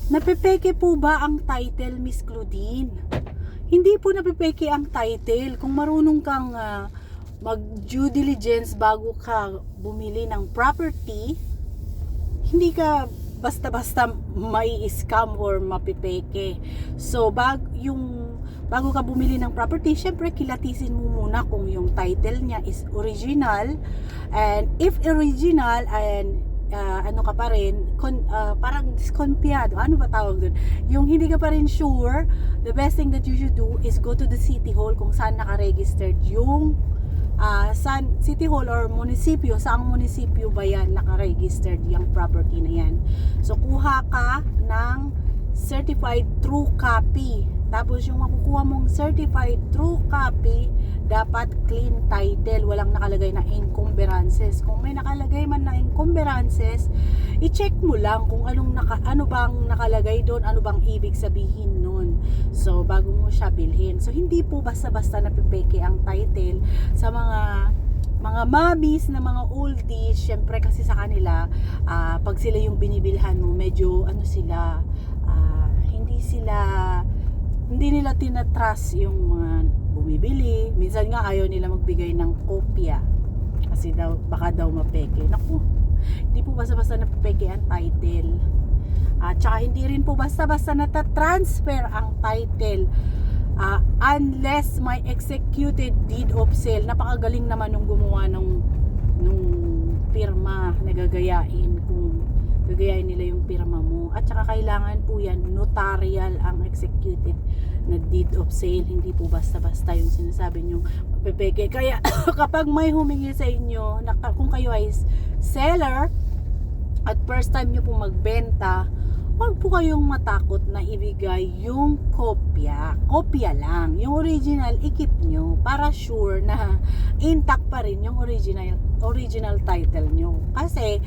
Napepeke po ba ang title, Miss Claudine? Hindi po napepeke ang title. Kung marunong kang mag due diligence bago ka bumili ng property, hindi ka basta-basta mai-scam or mapipeke. So, bago ka bumili ng property, syempre kilatisin mo muna kung yung title niya is original. And if original and ano ka pa rin, parang disconfiado, ano ba tawag dun? Yung hindi ka pa rin sure, the best thing that you should do is go to the city hall kung saan naka-registered yung city hall or munisipyo, saang munisipyo ba yan naka-registered yung property na yan. So, kuha ka ng certified true copy. Tapos, yung makukuha mong certified true copy, dapat clean title, walang nakalagay na encumbrances. Kung may nakalagay man na encumbrances, i-check mo lang kung ano bang nakalagay doon, ano bang ibig sabihin nun. So, bago mo siya bilhin. So, hindi po basta-basta napipeke ang title sa mga mommies na mga oldies. Syempre kasi sa kanila, pag sila yung binibilhan mo, medyo hindi nila tinatrust yung mga bumibili. Minsan nga ayaw nila magbigay ng kopya kasi baka daw mapeke. Naku, hindi po basta-basta napepeke ang title. At saka hindi rin po basta-basta natatransfer ang title unless may executed deed of sale. Napakagaling naman nung gumawa nung pirma na gagayain nila yung pirma mo. At saka kailangan po yan notarial ang executed na deed of sale. Hindi po basta-basta yung sinasabi nyo mapepeke. Kaya kapag may humingi sa inyo kung kayo ay seller at first time nyo po magbenta, huwag po kayong matakot na ibigay yung kopya lang. Yung original i-keep nyo para sure na intact pa rin yung original title nyo. Kasi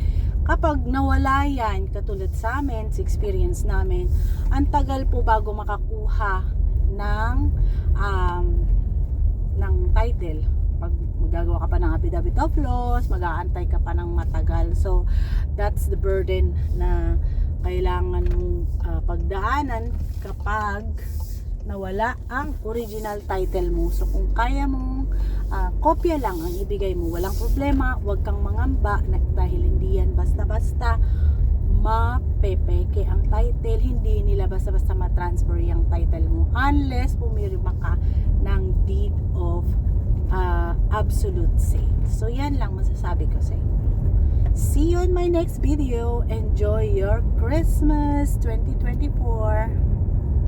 kapag nawala yan, katulad sa amin, sa experience namin, ang tagal po bago makakuha ng title. Pag magagawa ka pa ng affidavit of loss, mag-aantay ka pa ng matagal. So, that's the burden na kailangan mong pagdaanan kapag nawala ang original title mo. So, kung kaya mong kopya lang ang ibigay mo, walang problema, huwag kang mangamba dahil hindi yan basta-basta mapepeke ang title. Hindi nila basta-basta matransfer yung title mo unless pumirma ka ng deed of absolute sale. So, yan lang masasabi ko sa inyo. See you in my next video. Enjoy your Christmas 2024.